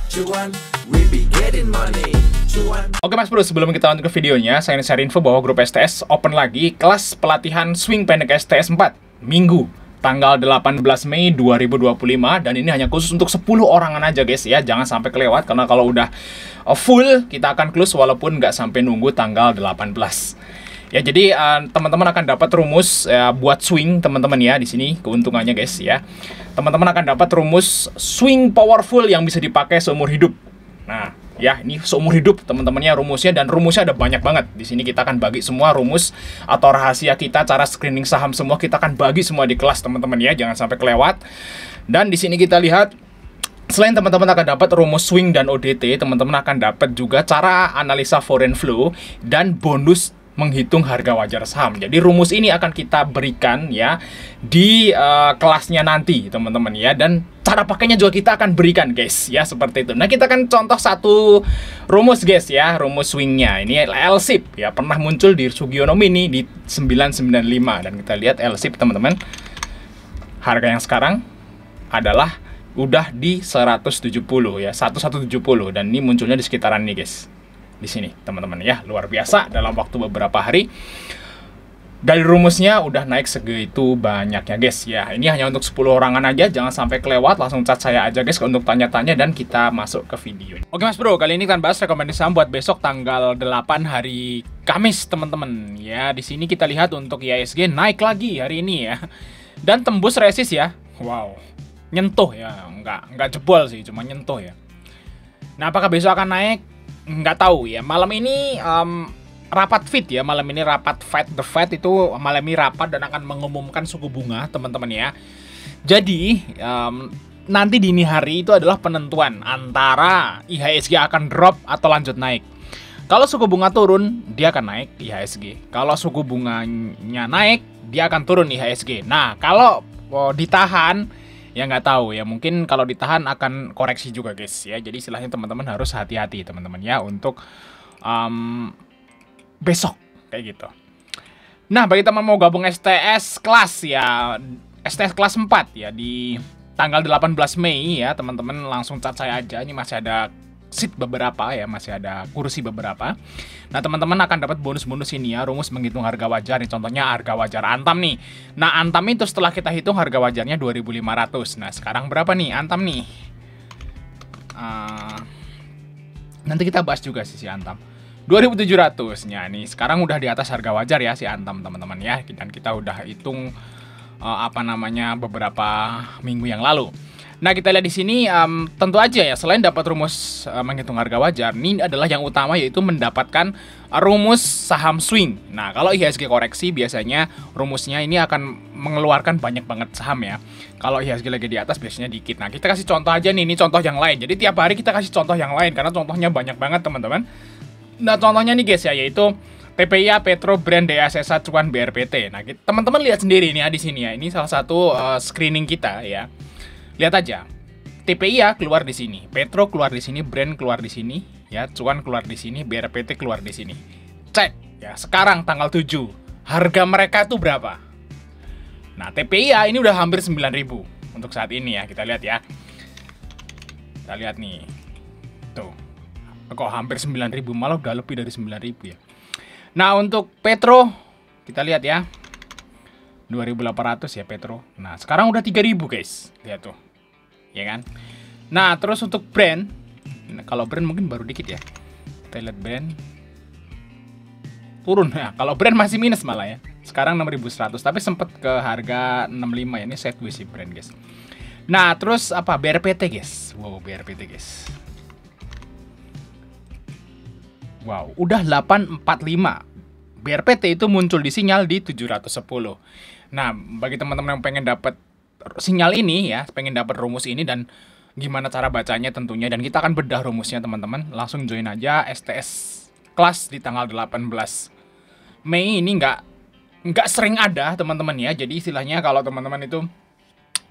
Cuan, we be getting money. Oke Mas Bro, sebelum kita lanjut ke videonya, saya ingin share info bahwa grup STS open lagi kelas pelatihan swing pendek STS 4 Minggu tanggal 18 Mei 2025, dan ini hanya khusus untuk 10 orangan aja guys ya. Jangan sampai kelewat, karena kalau udah full kita akan close walaupun nggak sampai nunggu tanggal 18. Ya, jadi teman-teman akan dapat rumus buat swing teman-teman ya. Di sini keuntungannya guys ya. Teman-teman akan dapat rumus swing powerful yang bisa dipakai seumur hidup. Nah, ya ini seumur hidup teman-temannya rumusnya, dan rumusnya ada banyak banget. Di sini kita akan bagi semua rumus atau rahasia kita, cara screening saham semua kita akan bagi semua di kelas teman-teman ya. Jangan sampai kelewat. Dan di sini kita lihat, selain teman-teman akan dapat rumus swing dan ODT, teman-teman akan dapat juga cara analisa foreign flow dan bonus menghitung harga wajar saham. Jadi rumus ini akan kita berikan ya di kelasnya nanti teman-teman ya, dan cara pakainya juga kita akan berikan guys ya, seperti itu. Nah, kita akan contoh satu rumus guys ya, rumus swingnya. Ini LSIP ya, pernah muncul di Sugiono Mini di 995, dan kita lihat LSIP teman-teman. Harga yang sekarang adalah udah di 170 ya, 1170, dan ini munculnya di sekitaran ini guys. Di sini teman-teman ya, luar biasa dalam waktu beberapa hari dari rumusnya udah naik segitu banyaknya guys ya. Ini hanya untuk 10 orangan aja, jangan sampai kelewat. Langsung chat saya aja guys untuk tanya-tanya, dan kita masuk ke video. Oke Mas Bro, kali ini kita bahas rekomendasi saham buat besok tanggal 8 hari Kamis teman-teman ya. Di sini kita lihat untuk IHSG naik lagi hari ini ya, dan tembus resist ya. Wow, nyentuh ya, nggak jebol sih, cuma nyentuh ya. Nah, apakah besok akan naik? Nggak tahu ya. Malam ini rapat Fed ya, malam ini rapat Fed, the Fed itu malam ini rapat dan akan mengumumkan suku bunga teman-teman ya. Jadi nanti dini hari itu adalah penentuan antara IHSG akan drop atau lanjut naik. Kalau suku bunga turun, dia akan naik IHSG. Kalau suku bunganya naik, dia akan turun IHSG. Nah, kalau ditahan, ya nggak tahu ya, mungkin kalau ditahan akan koreksi juga guys ya. Jadi istilahnya teman-teman harus hati-hati teman-teman ya untuk besok kayak gitu. Nah, bagi teman mau gabung STS kelas ya, STS kelas 4 ya di tanggal 18 Mei ya, teman-teman langsung chat saya aja. Ini masih ada seat beberapa ya, masih ada kursi beberapa. Nah, teman-teman akan dapat bonus-bonus ini ya, rumus menghitung harga wajar nih, contohnya harga wajar Antam nih. Nah, Antam itu setelah kita hitung harga wajarnya 2.500. Nah, sekarang berapa nih Antam nih? Nanti kita bahas juga sih si Antam. 2.700-nya nih, sekarang udah di atas harga wajar ya si Antam teman-teman ya. Dan kita udah hitung beberapa minggu yang lalu. Nah, kita lihat di sini tentu aja ya, selain dapat rumus menghitung harga wajar, ini adalah yang utama, yaitu mendapatkan rumus saham swing. Nah, kalau IHSG koreksi biasanya rumusnya ini akan mengeluarkan banyak banget saham ya. Kalau IHSG lagi di atas biasanya dikit. Nah, kita kasih contoh aja nih, ini contoh yang lain. Jadi tiap hari kita kasih contoh yang lain karena contohnya banyak banget teman-teman. Nah, contohnya nih guys ya, yaitu TPIA, Petro, Brand, DASSA, Cuan, BRPT. Nah, teman-teman lihat sendiri nih ya di sini ya. Ini salah satu screening kita ya. Lihat aja, TPIA keluar di sini, Petro keluar di sini, Brand keluar di sini, ya, Cuan keluar di sini, BRPT keluar di sini. Cek ya, sekarang tanggal 7, harga mereka tuh berapa? Nah, TPIA ini udah hampir 9.000 untuk saat ini ya, kita lihat ya. Kita lihat nih, tuh, kok hampir 9.000, malah udah lebih dari 9.000 ya. Nah, untuk Petro, kita lihat ya, 2.800 ya Petro. Nah, sekarang udah 3.000 guys, lihat tuh. Ya kan? Nah, terus untuk Brand, kalau Brand mungkin baru dikit ya. Kita lihat Brand turun ya. Kalau Brand masih minus malah ya. Sekarang 6.100, tapi sempat ke harga 65 ya. Ini sideways sih Brand guys. Nah, terus apa? BRPT guys. Wow, BRPT guys. Wow, udah 845. BRPT itu muncul di sinyal di 710. Nah, bagi teman-teman yang pengen dapat sinyal ini ya, pengen dapat rumus ini dan gimana cara bacanya tentunya, dan kita akan bedah rumusnya teman-teman, langsung join aja STS kelas di tanggal 18 Mei ini. Nggak sering ada teman-teman ya. Jadi istilahnya kalau teman-teman itu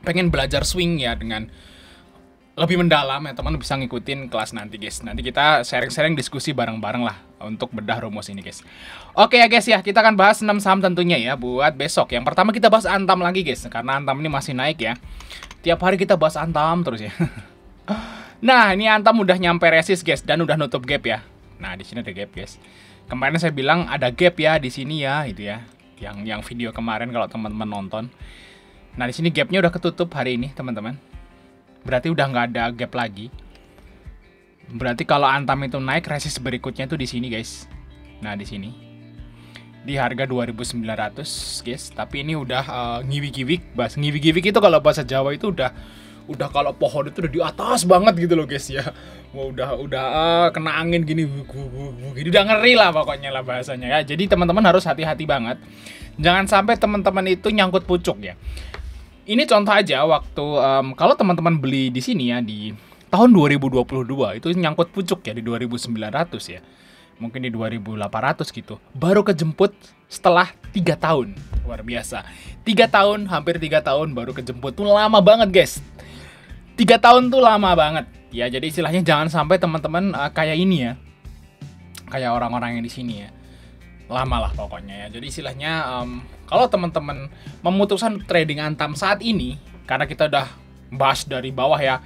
pengen belajar swing ya dengan lebih mendalam ya, teman bisa ngikutin kelas nanti guys. Nanti kita sharing-sharing diskusi bareng-bareng lah untuk bedah rumus ini guys. Oke ya guys ya, kita akan bahas 6 saham tentunya ya buat besok. Yang pertama kita bahas Antam lagi guys, karena Antam ini masih naik ya. Tiap hari kita bahas Antam terus ya. Nah, ini Antam udah nyampe resist guys dan udah nutup gap ya. Nah, di sini ada gap guys. Kemarin saya bilang ada gap ya di sini ya, itu ya. Yang video kemarin kalau teman-teman nonton. Nah, di sini gapnya udah ketutup hari ini, teman-teman. Berarti udah nggak ada gap lagi. Berarti kalau Antam itu naik, resist berikutnya itu di sini guys. Nah, di sini. Di harga 2.900 guys. Tapi ini udah ngiwik-ngiwik. Ngiwik-ngiwik itu kalau bahasa Jawa itu udah kalau pohon itu udah di atas banget gitu loh guys ya. Wah, udah kena angin gini, gini udah ngeri lah pokoknya lah bahasanya ya. Jadi teman-teman harus hati-hati banget. Jangan sampai teman-teman itu nyangkut pucuk ya. Ini contoh aja waktu kalau teman-teman beli di sini ya di tahun 2022 itu nyangkut pucuk ya di 2.900 ya. Mungkin di 2.800 gitu. Baru kejemput setelah 3 tahun. Luar biasa. 3 tahun, hampir 3 tahun baru kejemput. Tuh lama banget guys. 3 tahun tuh lama banget. Ya, jadi istilahnya jangan sampai teman-teman kayak ini ya. Kayak orang-orang yang di sini ya. Lama lah pokoknya ya. Jadi istilahnya kalau teman-teman memutuskan trading Antam saat ini, karena kita udah bahas dari bawah ya.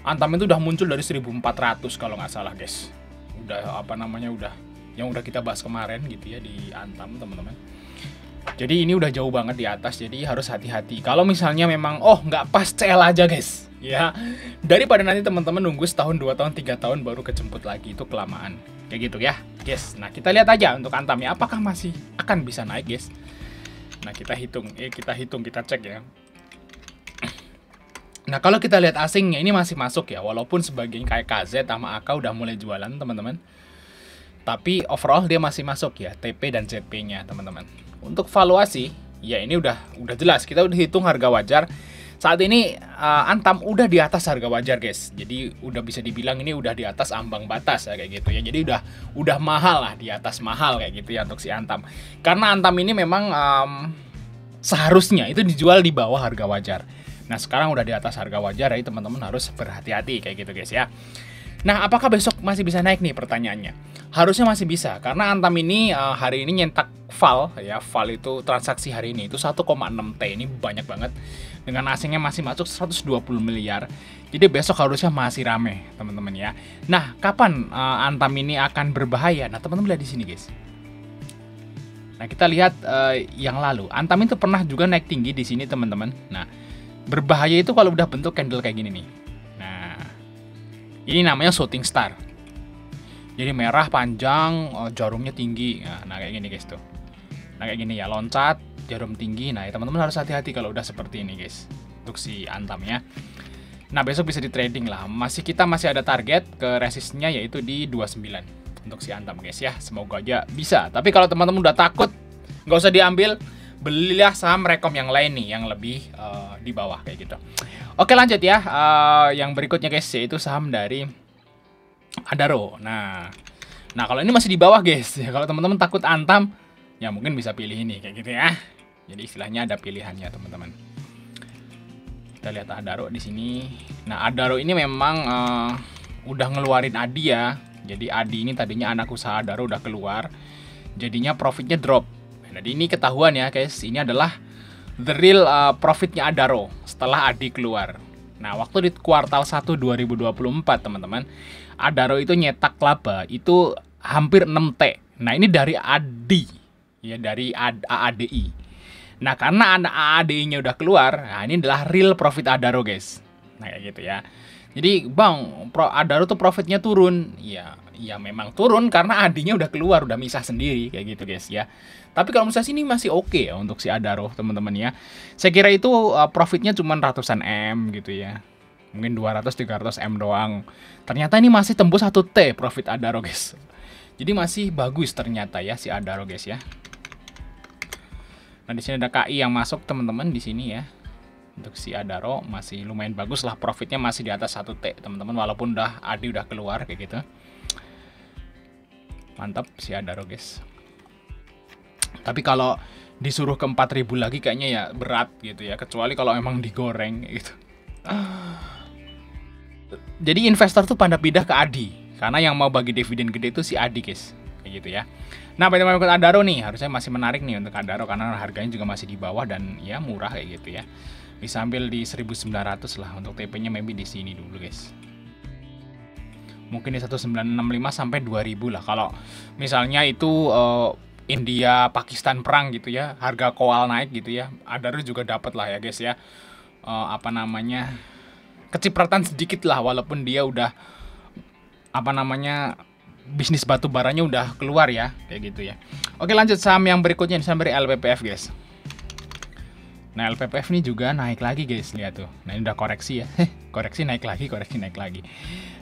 Antam itu udah muncul dari 1.400 kalau nggak salah guys. Udah yang udah kita bahas kemarin gitu ya di Antam teman-teman. Jadi ini udah jauh banget di atas, jadi harus hati-hati. Kalau misalnya memang nggak pas, CL aja guys. Ya, daripada nanti teman-teman nunggu setahun, 2 tahun, 3 tahun baru kejemput lagi, itu kelamaan. Kayak gitu ya, guys. Nah, kita lihat aja untuk Antamnya apakah masih akan bisa naik, guys. Nah, kita cek ya. Nah, kalau kita lihat asingnya ini masih masuk ya, walaupun sebagian kayak KZ sama AK udah mulai jualan, teman-teman. Tapi overall dia masih masuk ya, TP dan ZP-nya, teman-teman. Untuk valuasi, ya ini udah jelas. Kita udah hitung harga wajar. Saat ini Antam udah di atas harga wajar guys. Jadi udah bisa dibilang ini udah di atas ambang batas ya kayak gitu ya. Jadi udah mahal lah, di atas mahal kayak gitu ya untuk si Antam. Karena Antam ini memang seharusnya itu dijual di bawah harga wajar. Nah, sekarang udah di atas harga wajar ya, teman-teman harus berhati-hati kayak gitu guys ya. Nah, apakah besok masih bisa naik nih pertanyaannya? Harusnya masih bisa, karena Antam ini hari ini nyentak VAL ya. VAL itu transaksi hari ini itu 1,6 T, ini banyak banget. Dengan asingnya masih masuk 120 miliar. Jadi besok harusnya masih rame, teman-teman ya. Nah, kapan Antam ini akan berbahaya? Nah, teman-teman lihat di sini, guys. Nah, kita lihat yang lalu. Antam itu pernah juga naik tinggi di sini, teman-teman. Nah, berbahaya itu kalau udah bentuk candle kayak gini nih. Nah, ini namanya shooting star. Jadi merah panjang, jarumnya tinggi. Nah, kayak gini guys tuh. Nah, kayak gini ya, loncat, jarum tinggi. Nah, ya, teman-teman harus hati-hati kalau udah seperti ini guys. Untuk si Antam ya. Nah, besok bisa di trading lah. Kita masih ada target ke resistnya yaitu di 29 untuk si Antam guys ya. Semoga aja bisa. Tapi kalau teman-teman udah takut, nggak usah diambil. Belilah saham rekom yang lain nih, yang lebih di bawah kayak gitu. Oke, lanjut ya. Yang berikutnya guys, yaitu saham dari Adaro. Nah kalau ini masih di bawah guys. Ya, kalau teman-teman takut Antam, ya mungkin bisa pilih ini kayak gitu ya. Jadi istilahnya ada pilihannya teman-teman. Kita lihat Adaro di sini. Nah, Adaro ini memang udah ngeluarin Adi ya. Jadi Adi ini tadinya anak usaha Adaro udah keluar. Jadinya profitnya drop. Jadi ini ketahuan ya guys. Ini adalah the real profitnya Adaro setelah Adi keluar. Nah, waktu di kuartal 1 2024 teman-teman, Adaro itu nyetak laba itu hampir 6 T. Nah, ini dari ADI ya, dari AADI. Nah, karena AADI-nya udah keluar, nah ini adalah real profit Adaro guys. Nah, kayak gitu ya. Jadi, Bang, Adaro tuh profitnya turun. Ya memang turun karena ADI-nya udah keluar, udah misah sendiri kayak gitu guys ya. Tapi kalau misalnya sini masih oke ya untuk si Adaro teman-teman ya. Saya kira itu profitnya cuma ratusan M gitu ya. Mungkin 200-300 M doang. Ternyata ini masih tembus 1 T profit Adaro guys. Jadi masih bagus ternyata ya si Adaro guys ya. Nah, di sini ada KI yang masuk teman-teman di sini ya. Untuk si Adaro masih lumayan bagus lah, profitnya masih di atas 1 T teman-teman, walaupun Adi udah keluar kayak gitu. Mantap si Adaro guys. Tapi kalau disuruh ke 4.000 lagi kayaknya ya berat gitu ya, kecuali kalau emang digoreng gitu. Jadi investor tuh pada pindah ke Adi, karena yang mau bagi dividen gede itu si Adi guys, kayak gitu ya. Nah, bagaimana ikut Adaro nih? Harusnya masih menarik nih untuk Adaro karena harganya juga masih di bawah dan ya murah kayak gitu ya. Bisa ambil di 1900 lah. Untuk TP-nya maybe di sini dulu guys. Mungkin di 1965 sampai 2000 lah. Kalau misalnya itu India Pakistan perang gitu ya, harga koal naik gitu ya, Adaro juga dapat lah ya guys ya. Apa namanya, kecipratan sedikit lah, walaupun dia udah apa namanya, bisnis batu baranya udah keluar ya, kayak gitu ya. Oke, lanjut saham yang berikutnya, saham dari LPPF guys. Nah, LPPF ini juga naik lagi guys, lihat tuh. Nah, ini udah koreksi ya. Koreksi naik lagi, koreksi naik lagi.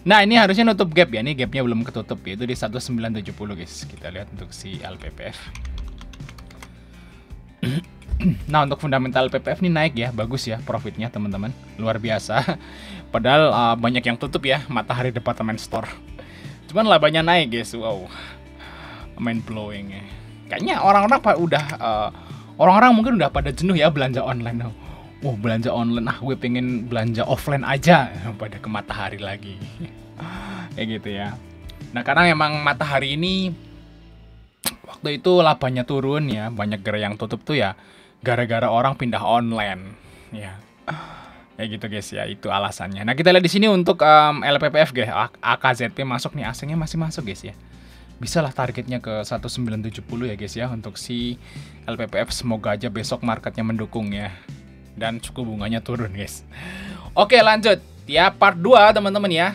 Nah, ini harusnya nutup gap ya. Ini gapnya belum ketutup, yaitu di 1970 guys. Kita lihat untuk si LPPF. Nah, untuk fundamental LPPF ini naik ya, bagus ya profitnya teman-teman. Luar biasa. Padahal banyak yang tutup ya, Matahari Department Store. Cuman labanya naik guys, wow. Mind blowing ya. Kayaknya orang-orang udah orang-orang mungkin udah pada jenuh ya belanja online. Wah, belanja online, gue pengen belanja offline aja. Pada ke Matahari lagi. Kayak gitu ya. Nah, karena memang Matahari ini waktu itu labanya turun ya, banyak gerai yang tutup tuh ya gara-gara orang pindah online ya. Kayak gitu guys ya, itu alasannya. Nah, kita lihat di sini untuk LPPF guys, AKZP masuk nih, AC-nya masih masuk guys ya. Bisa lah targetnya ke 1970 ya guys ya untuk si LPPF. Semoga aja besok marketnya mendukung ya, dan suku bunganya turun guys. Oke, lanjut ya, part 2 teman-teman ya.